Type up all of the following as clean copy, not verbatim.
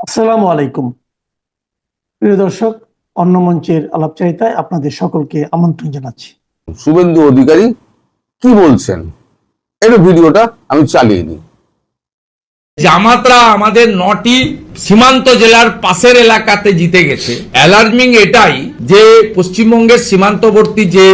আসসালামু আলাইকুম প্রিয় দর্শক, অন্য মঞ্চের আলাপচারিতায় আপনাদের সকলকে আমন্ত্রণ জানাচ্ছি। শুভেন্দু অধিকারী কি বলছেন, এই ভিডিওটা আমি চালিয়ে নিই। জামাতরা আমাদের 9টি সীমান্ত জেলার পাশের এলাকাতে জিতে গেছে। অ্যালার্মিং এটাই যে পশ্চিমবঙ্গের সীমান্তবর্তী যে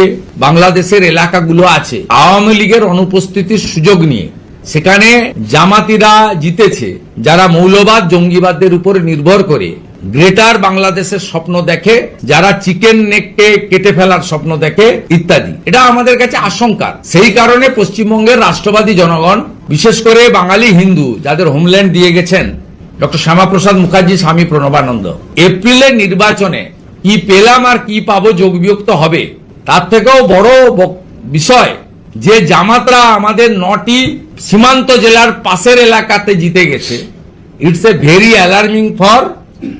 বাংলাদেশের এলাকাগুলো আছে, আওয়ামী লীগের অনুপস্থিতির সুযোগ নিয়ে সেখানে জামাতিরা জিতেছে, যারা মৌলবাদ জঙ্গিবাদের উপর নির্ভর করে গ্রেটার বাংলাদেশের স্বপ্ন দেখে, যারা চিকেন নেককে কেটে ফেলার স্বপ্ন দেখে ইত্যাদি। এটা আমাদের কাছে আশঙ্কা। সেই কারণে পশ্চিমবঙ্গের রাষ্ট্রবাদী জনগণ, বিশেষ করে বাঙালি হিন্দু যাদের হোমল্যান্ড দিয়ে গেছেন ডক্টর শ্যামাপ্রসাদ মুখার্জি, স্বামী প্রণবানন্দ, এপ্রিলের নির্বাচনে কি পেলাম আর কি পাবো যোগ বিয়োগ হবে। তার থেকেও বড় বিষয় যে জামাতরা আমাদের 9টি সীমান্ত জেলার পাশের এলাকাতে জিতে গেছে। It's a very alarming for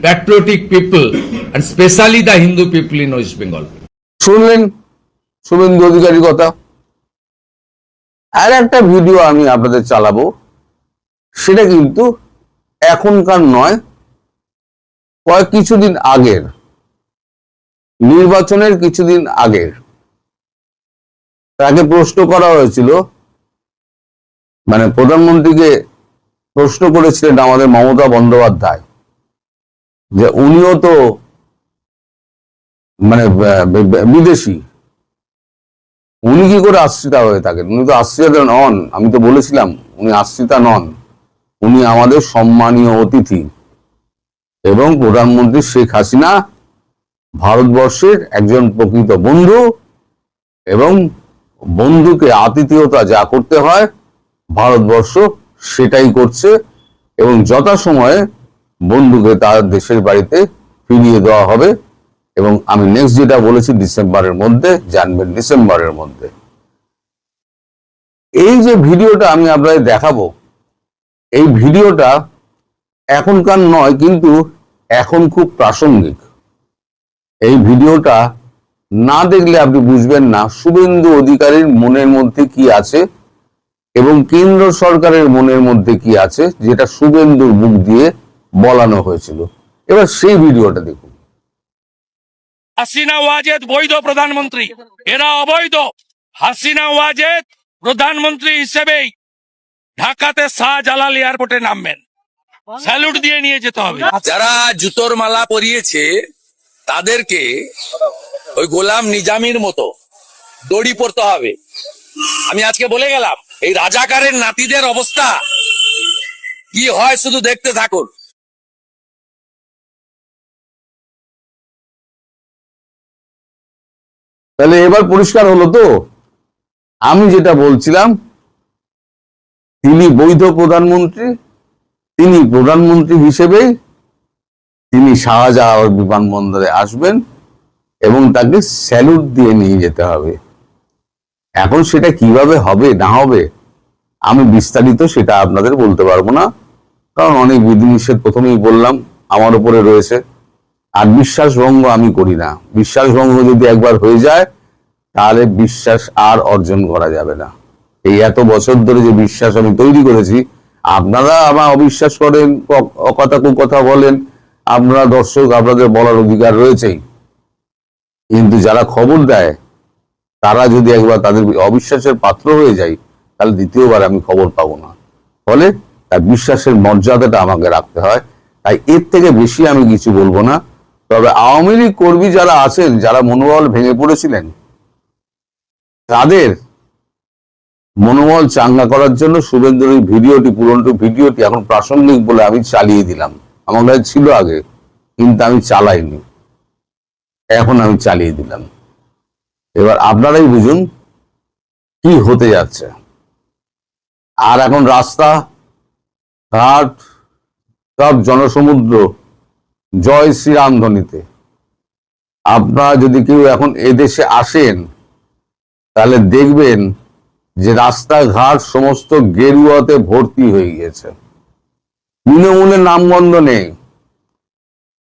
patriotic people and specially the Hindu people in West Bengal. শুনলেন শুভেন্দু অধিকারীর কথা। আর একটা ভিডিও আমি আপনাদের চালাবো, সেটা কিন্তু এখনকার নয়, কিছুদিন আগের, নির্বাচনের কিছুদিন আগের। তাকে প্রশ্ন করা হয়েছিল, মানে প্রধানমন্ত্রীকে প্রশ্ন করেছিলেন আমাদের মমতা বন্দ্যোপাধ্যায়, যে উনিও তো মানে বিদেশি, উনি কি করে আশ্রিতা হয়ে থাকেন? উনি তো আশ্রিতা নন। আমি তো বলেছিলাম উনি আশ্রিতা নন, উনি আমাদের সম্মানীয় অতিথি। এবং প্রধানমন্ত্রী শেখ হাসিনা ভারতবর্ষের একজন প্রকৃত বন্ধু, এবং বন্ধুকে আতিথেয়তা যা করতে হয় ভারতবর্ষ সেটাই করছে, এবং যথাসময়ে বন্ধুকে তার দেশের বাড়িতে ফিরিয়ে দেওয়া হবে। এবং আমি নেক্সট যেটা বলেছি, ডিসেম্বরের মধ্যে, জানবেন ডিসেম্বরের মধ্যে। এই যে ভিডিওটা আমি আপনাদের দেখাবো, এই ভিডিওটা এখনকার নয়, কিন্তু এখন খুব প্রাসঙ্গিক। এই ভিডিওটা না দেখলে আপনি বুঝবেন না শুভেন্দু অধিকারীর মনের মধ্যে কি আছে এবং কেন্দ্র সরকারের মনের মধ্যে কি আছে, যেটা শুভেন্দুর মুখ দিয়ে বলানো হয়েছিল। এবার সেই ভিডিওটা দেখুন। হাসিনা ওয়াজেদ বৈধ প্রধানমন্ত্রী, এরা অবৈধ। হাসিনা ওয়াজেদ প্রধানমন্ত্রী হিসেবেই ঢাকাতে শাহজালাল এয়ারপোর্টে নামবেন, স্যালুট দিয়ে নিয়ে যেতে হবে। যারা জুতোর মালা পরিয়েছে তাদেরকে ওই গোলাম নিজামীর মতো দড়ি পড়তে হবে। আমি আজকে বলে গেলাম, এই রাজাকারের নাতিদের অবস্থা কি হয় শুধু দেখতে থাকুন। তাহলে এবার পরিষ্কার হলো তো, আমি যেটা বলছিলাম, তিনি বৈধ প্রধানমন্ত্রী, তিনি প্রধানমন্ত্রী হিসেবেই তিনি শাহজালাল বিমানবন্দরে আসবেন এবং তাকে স্যালুট দিয়ে নিয়ে যেতে হবে। এখন সেটা কিভাবে হবে না হবে আমি বিস্তারিত সেটা আপনাদের বলতে পারবো না, কারণ অনেক বিধিনিষেধ প্রথমেই বললাম আমার উপরে রয়েছে। আর বিশ্বাসভঙ্গ আমি করি না। বিশ্বাসভঙ্গ যদি একবার হয়ে যায় তাহলে বিশ্বাস আর অর্জন করা যাবে না। এই এত বছর ধরে যে বিশ্বাস আমি তৈরি করেছি, আপনারা আমার অবিশ্বাস করেন, কথা কুকথা বলেন, আপনারা দর্শক, আপনাদের বলার অধিকার রয়েছেই, কিন্তু যারা খবর দেয় তারা যদি একবার তাদের অবিশ্বাসের পাত্র হয়ে যায় তাহলে দ্বিতীয়বার আমি খবর পাবো না। ফলে তার বিশ্বাসের মর্যাদাটা আমাকে রাখতে হয়। তাই এর থেকে বেশি আমি কিছু বলবো না। তবে আওয়ামী লীগ কর্মী যারা আছেন, যারা মনোবল ভেঙে পড়েছিলেন, তাদের মনোবল চাঙ্গা করার জন্য শুভেন্দুর এই ভিডিওটি, পুরনো ভিডিওটি এখন প্রাসঙ্গিক বলে আমি চালিয়ে দিলাম। আমার কাছে ছিল আগে, কিন্তু আমি চালাইনি, এখন আমি চালিয়ে দিলাম। এবার আপনারাই বুঝুন কি হতে যাচ্ছে। আর এখন রাস্তা ঘাট সব জনসমুদ্র জয় শ্রীরাম ধ্বনিতে। আপনারা যদি কেউ এখন এদেশে আসেন তাহলে দেখবেন যে রাস্তাঘাট সমস্ত গেরুয়াতে ভর্তি হয়ে গেছে, তৃণমূলের নামগন্ধ নেই।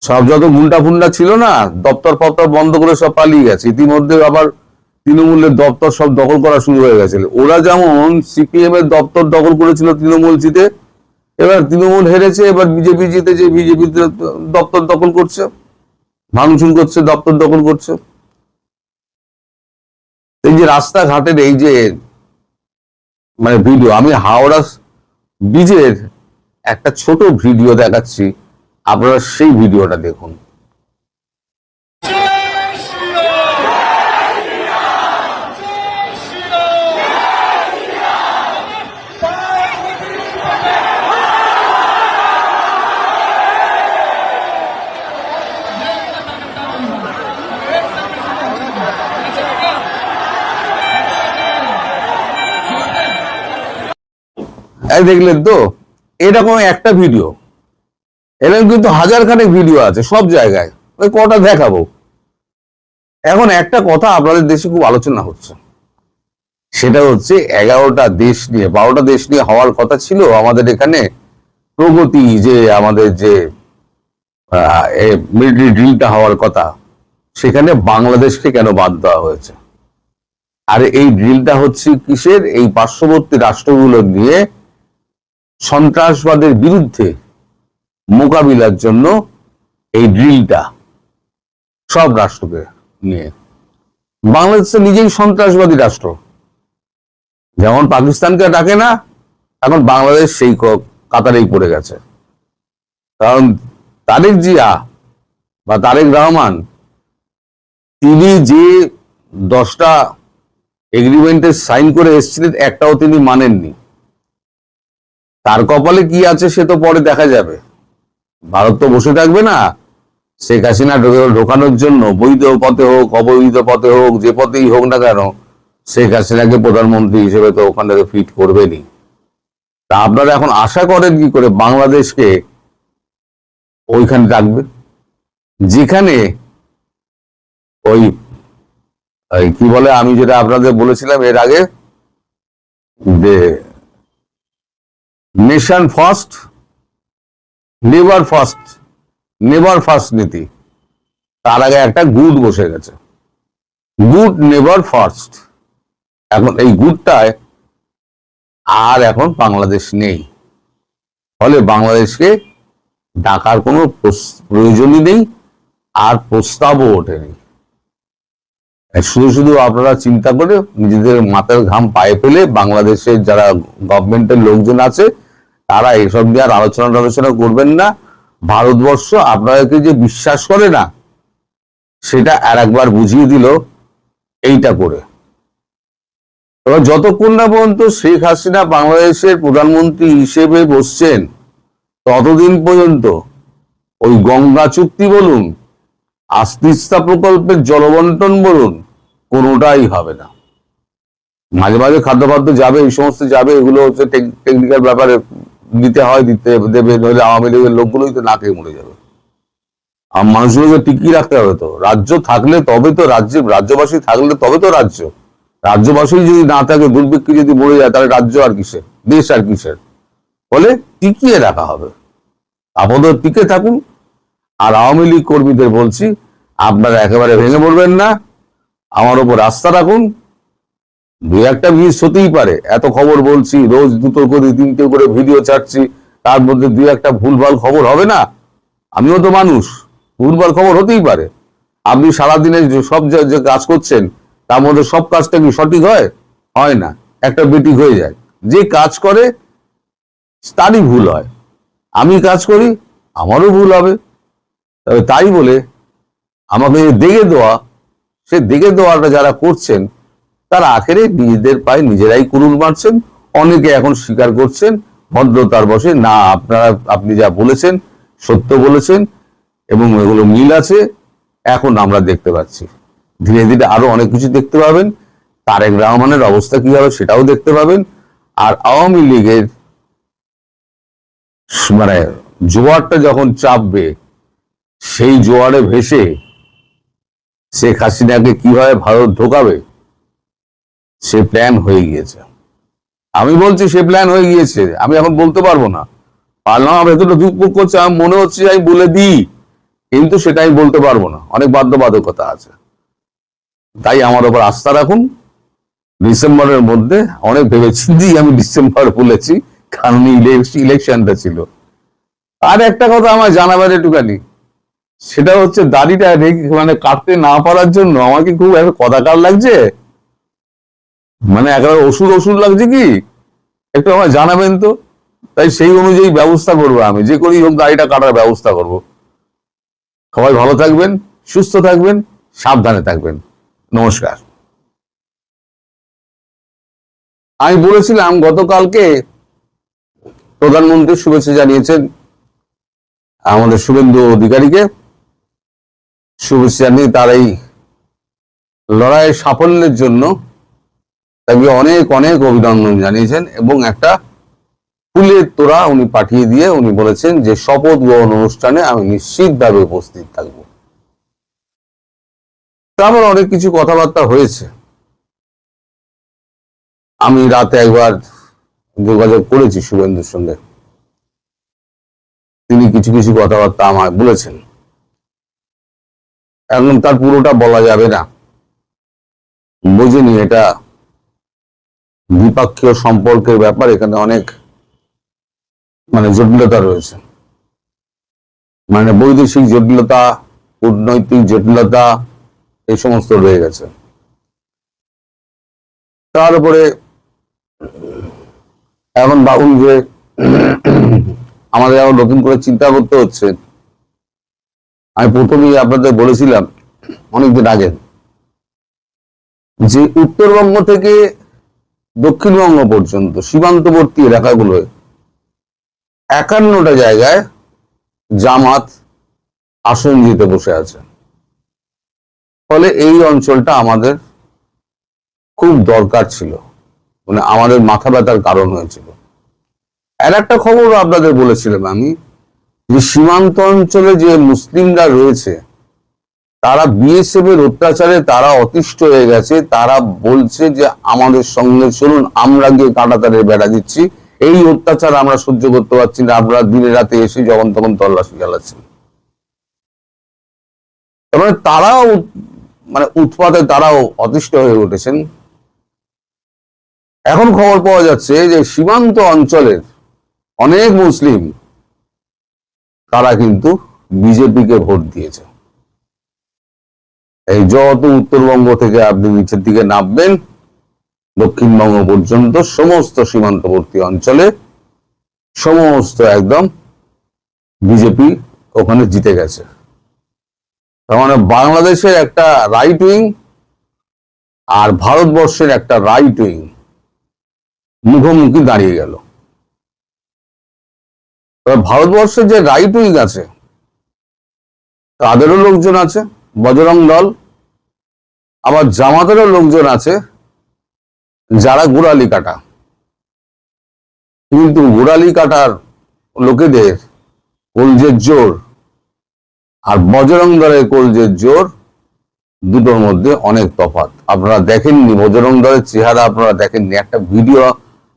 সব যত গুন্ডা ফুন্ডা ছিল না, দপ্তর ফপ্তর বন্ধ করে সব পালিয়ে গেছে। ইতিমধ্যে আবার তৃণমূলের দপ্তর সব দখল করা শুরু হয়ে গেছিল। ওরা যেমন সিপিএম এর দপ্তর দখল করেছিল তৃণমূল জিতে, এবার তৃণমূল হেরেছে, এবার বিজেপি জিতেছে, বিজেপি দপ্তর দখল করছে, ভাঙচুর করছে, দপ্তর দখল করছে। এই যে রাস্তাঘাটের এই যে মানে ভিডিও, আমি হাওড়া ব্রিজের একটা ছোট ভিডিও দেখাচ্ছি, আপনারা সেই ভিডিওটা দেখুন। এই দেখলেন তো, এরকম একটা ভিডিও, এরকম কিন্তু হাজার খানেক ভিডিও আছে সব জায়গায়, ওই কটা দেখাবো। এখন একটা কথা আপনাদের দেশে খুব আলোচনা হচ্ছে, সেটা হচ্ছে 11টা দেশ নিয়ে 12টা দেশ নিয়ে হওয়ার কথা ছিল আমাদের এখানে প্রগতি, যে আমাদের যে মিলিটারি ড্রিলটা হওয়ার কথা, সেখানে বাংলাদেশকে কেন বাদ দেওয়া হয়েছে? আর এই ড্রিলটা হচ্ছে কিসের? এই পার্শ্ববর্তী রাষ্ট্রগুলো নিয়ে সন্ত্রাসবাদের বিরুদ্ধে মোকাবিলার জন্য এই ড্রিলটা, সব রাষ্ট্রকে নিয়ে। বাংলাদেশ নিজেই সন্ত্রাসবাদী রাষ্ট্র, যেমন পাকিস্তানকে ডাকে না, এখন বাংলাদেশ সেই কাতারেই পড়ে গেছে। কারণ তারেক জিয়া বা তারেক রহমান, তিনি যে 10টা এগ্রিমেন্টে সাইন করে এসেছিলেন, একটাও তিনি মানেননি। তার কপালে কি আছে সে তো পরে দেখা যাবে। ভারত তো বসে থাকবে না শেখ হাসিনা ঢোকানোর জন্য, বৈধ পথে হোক অবৈধ পথে হোক, যে পথেই হোক না কেন, শেখ হাসিনাকে প্রধানমন্ত্রী হিসেবে তো ওখান থেকে ফিট করবেনি। তা আপনারা এখন আশা করেন কি করে বাংলাদেশকে ওইখানে রাখবে, যেখানে ওই কি বলে, আমি যেটা আপনাদের বলেছিলাম এর আগে, যে নেশন ফার্স্ট নেভার ফার্স্ট নীতি, তার আগে একটা গুড বসে গেছে, গুড নেভার ফার্স্ট। এখন এই গুডটায় আর এখন বাংলাদেশ নেই, ফলে বাংলাদেশকে ডাকার কোনো প্রয়োজনই নেই, আর প্রস্তাবও ওঠেনি। শুধু শুধু আপনারা চিন্তা করে নিজেদের মাথার ঘাম পায়ে ফেলে বাংলাদেশের যারা গভর্নমেন্টের লোকজন আছে, তারা এসব নিয়ে আর আলোচনা করবেন না। ভারতবর্ষ আপনাদেরকে যে বিশ্বাস করে না, সেটা আর একবার বুঝিয়ে দিল এইটা করে। এবার যতক্ষণ না পর্যন্ত শেখ হাসিনা বাংলাদেশের প্রধানমন্ত্রী হিসেবে বসছেন, ততদিন পর্যন্ত ওই গঙ্গা চুক্তি বলুন, তিস্তা প্রকল্পের জলবন্টন বলুন, কোনোটাই হবে না। মাঝে মাঝে খাদ্য যাবে, এই সমস্ত যাবে, এগুলো হচ্ছে টেকনিক্যাল ব্যাপারে, দিতে হয় দিতে দেবে, নইলে আওয়ামী লীগের লোকগুলোই তো না খেয়ে মরে যাবে। আর মানুষগুলোকে টিকিয়ে রাখতে হবে তো, রাজ্য থাকলে তবে তো রাজ্যবাসী থাকলে তবে তো রাজ্য। রাজ্যবাসী যদি না থাকে, দুর্ভিক্ষে যদি মরে যায়, তাহলে রাজ্য আর কিসের, দেশ আর কিসের? ফলে টিকিয়ে রাখা হবে, আপাতত টিকে থাকুন। আর আওয়ামী লীগ কর্মীদের বলছি, আপনারা একেবারে ভেঙে পড়বেন না, আমার ওপর আস্থা রাখুন। 2-1টা মিস হতেই পারে, এত খবর বলছি, রোজ 2টো করে 3টে করে ভিডিও ছাড়ছি, তার মধ্যে 2-1টা ভুলভাল খবর হবে না? আমিও তো মানুষ, ভুলভাল খবর হতেই পারে। আপনি সারাদিনে সব যে কাজ করছেন, তার মধ্যে সব কাজটা কি সঠিক হয় না, একটা বেঠিক হয়ে যায়। যে কাজ করে তারই ভুল হয়, আমি কাজ করি আমারও ভুল হবে। তাই বলে আমাকে দেখে দেওয়াটা যারা করছেন, তারা আখেরে নিজেদের পায়ে নিজেরাই কুড়ুল মারছেন। অনেকে এখন স্বীকার করছেন ভদ্রতার বসে, না আপনি যা বলেছেন সত্য বলেছেন এবং এগুলো মিল আছে। এখন আমরা দেখতে পাচ্ছি, ধীরে ধীরে আরো অনেক কিছু দেখতে পাবেন। তারেক রহমানের অবস্থা কি হবে সেটাও দেখতে পাবেন। আর আওয়ামী লীগের মানে জোয়ারটা যখন চাপবে, সেই জোয়ারে ভেসে শেখ হাসিনাকে কিভাবে ভারত ঢোকাবে, সে প্ল্যান হয়ে গিয়েছে। আমি বলছি সে প্ল্যান হয়ে গিয়েছে, আমি এখন বলতে পারবো না। পারলাম ভেতরে দুঃখ করছে, আমার মনে হচ্ছে আমি বলে দিই, কিন্তু সেটা আমি বলতে পারবো না, অনেক বাধ্যবাধকতা আছে। তাই আমার উপর আস্থা রাখুন। ডিসেম্বরের মধ্যে, অনেক ভেবেছি আমি ডিসেম্বর বলেছি, কারণ ইলেকশনটা ছিল। আর একটা কথা আমার জানাবার একটুখানি, সেটা হচ্ছে দাড়িটা মানে কাটতে না পারার জন্য আমাকে খুব একটা কদাকার লাগছে, মানে একেবারে ওষুধ ওষুধ লাগছে কি, একটু আমার জানাবেন তো। তাই সেই অনুযায়ী ব্যবস্থা করবো, আমি যে করেই হোক দাড়িটা কাটার ব্যবস্থা করব। সবাই ভালো থাকবেন, সুস্থ থাকবেন, সাবধানে থাকবেন। নমস্কার। আমি বলেছিলাম গতকালকে প্রধানমন্ত্রী শুভেচ্ছা জানিয়েছেন আমাদের শুভেন্দু অধিকারীকে, শুভেচ্ছা জানিয়ে তার এই লড়াইয়ের সাফল্যের জন্য তাকে অনেক অনেক অভিনন্দন জানিয়েছেন, এবং একটা ফুলের তোড়া উনি পাঠিয়ে দিয়ে উনি বলেছেন যে শপথ গ্রহণ অনুষ্ঠানে আমি নিশ্চিতভাবে উপস্থিত থাকব। তারপর অনেক কিছু কথাবার্তা হয়েছে। আমি রাতে একবার যোগাযোগ করেছি শুভেন্দুর সঙ্গে, তিনি কিছু কিছু কথাবার্তা আমায় বলেছেন। এখন তার পুরোটা বলা যাবে না, বুঝিনি, এটা দ্বিপাক্ষীয় সম্পর্কের ব্যাপার, এখানে অনেক মানে জটিলতা রয়েছে, মানে বৈদেশিক জটিলতা, কূটনৈতিক জটিলতা, এই সমস্ত রয়ে গেছে। তার উপরে এখন ভাবুন যে আমাদের এখন নতুন করে চিন্তা করতে হচ্ছে। আমি প্রথমেই আপনাদের বলেছিলাম অনেকদিন আগে যে উত্তরবঙ্গ থেকে দক্ষিণবঙ্গ পর্যন্ত সীমান্তবর্তী এলাকাগুলোয় 51টা জায়গায় জামাত আসন জিতে বসে আছে। ফলে এই অঞ্চলটা আমাদের খুব দরকার ছিল, মানে আমাদের মাথা ব্যথার কারণ হয়েছিল। আর একটা খবর আপনাদের বলেছিলাম আমি, যে সীমান্ত অঞ্চলে যে মুসলিমরা রয়েছে তারা বিএসএফ এর অত্যাচারে তারা অতিষ্ঠ হয়ে গেছে। তারা বলছে যে আমাদের সঙ্গে চলুন, আমরা গিয়ে কাঁটাতারের বেড়া দিচ্ছি, এই অত্যাচার আমরা সহ্য করতে পারছি না, আপনারা দিনে রাতে এসে যখন তখন তল্লাশি চালাচ্ছেন। তারপরে তারাও মানে উৎপাতে তারাও অতিষ্ঠ হয়ে উঠেছেন। এখন খবর পাওয়া যাচ্ছে যে সীমান্ত অঞ্চলের অনেক মুসলিম তারা কিন্তু বিজেপিকে ভোট দিয়েছে। এই যত উত্তরবঙ্গ থেকে আপনি নিচের দিকে নামবেন দক্ষিণবঙ্গ পর্যন্ত সমস্ত সীমান্তবর্তী অঞ্চলে সমস্ত একদম বিজেপি ওখানে জিতে গেছে। তার মানে বাংলাদেশের একটা রাইট উইং আর ভারতবর্ষের একটা রাইট উইং মুখোমুখি দাঁড়িয়ে গেল। ভারতবর্ষের যে রাইট উইং আছে তাদেরও লোকজন আছে, বজরং দল, আবার জামাতেরও লোকজন আছে যারা গোড়ালি কাটা। কিন্তু গোড়ালি কাটার লোকেদের কলজের জোর আর বজরং দলের কলজের জোর দুটোর মধ্যে অনেক তফাৎ। আপনারা দেখেননি বজরং দলের চেহারা, আপনারা দেখেননি। একটা ভিডিও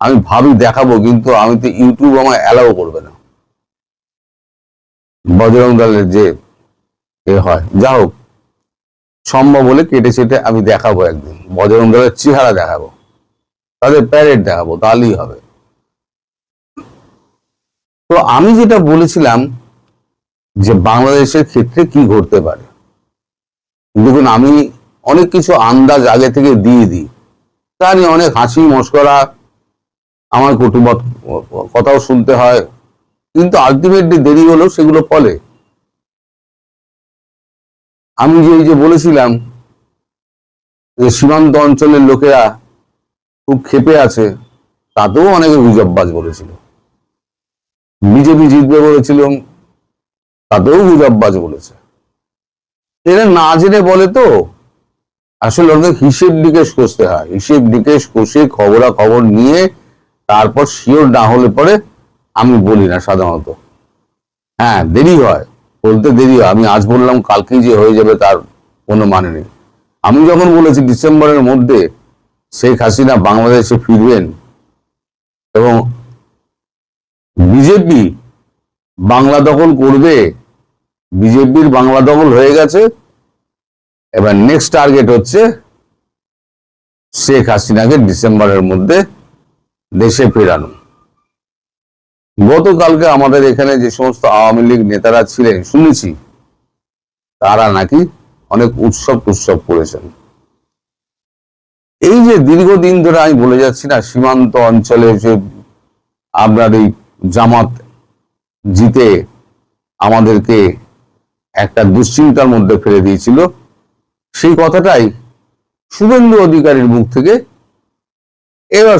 আমি ভাবি দেখাবো, কিন্তু আমি তো ইউটিউব আমায় অ্যালাউ করবে না। বজরং দলের যে হয়, যা হোক, সম্ভব হলে কেটে ছেটে আমি দেখাবো একদিন, বজরং দলের চেহারা দেখাবো, তাদের প্যারেড দেখাবো, তাহলেই হবে। তো আমি যেটা বলেছিলাম যে বাংলাদেশের ক্ষেত্রে কি ঘটতে পারে, দেখুন আমি অনেক কিছু আন্দাজ আগে থেকে দিয়ে দিই, তা নিয়ে অনেক হাসি মশকরা, আমার কটুবত কথাও শুনতে হয়, কিন্তু আলটিমেটলি দেরি হলেও সেগুলো ফলে। আমি যে বলেছিলাম যে সীমান্ত অঞ্চলের লোকেরা খুব ক্ষেপে আছে, তাতেও অনেকে গুজববাজ বলেছিল। বিজেপি জিতবে বলেছিলাম, তাতেও গুজববাজ বলেছে। এরা না জেনে বলে তো, আসলে ওদের হিসেব নিকেশ করতে হয়, হিসেব নিকেশ কষে খবরাখবর নিয়ে তারপর শিওর না হলে পরে আমি বলি না সাধারণত। হ্যাঁ, দেরি হয়, বলতে দেরি হয়। আমি আজ বললাম কালকেই যে হয়ে যাবে তার কোনো মানে নেই। আমি যখন বলেছি ডিসেম্বরের মধ্যে শেখ হাসিনা বাংলাদেশে ফিরবেন এবং বিজেপি বাংলা দখল করবে, বিজেপির বাংলা দখল হয়ে গেছে, এবার নেক্সট টার্গেট হচ্ছে শেখ হাসিনাকে ডিসেম্বরের মধ্যে দেশে ফেরানো। গতকালকে আমাদের এখানে যে সমস্ত আওয়ামী লীগ নেতারা ছিলেন শুনেছি তারা নাকি অনেক উৎসব করেছেন। এই যে দীর্ঘদিন ধরে আমি বলে যাচ্ছি না, সীমান্ত অঞ্চলে যে আপনার এই জামাত জিতে আমাদেরকে একটা দুশ্চিন্তার মধ্যে ফেলে দিয়েছিল, সেই কথাটাই শুভেন্দু অধিকারীর মুখ থেকে এবার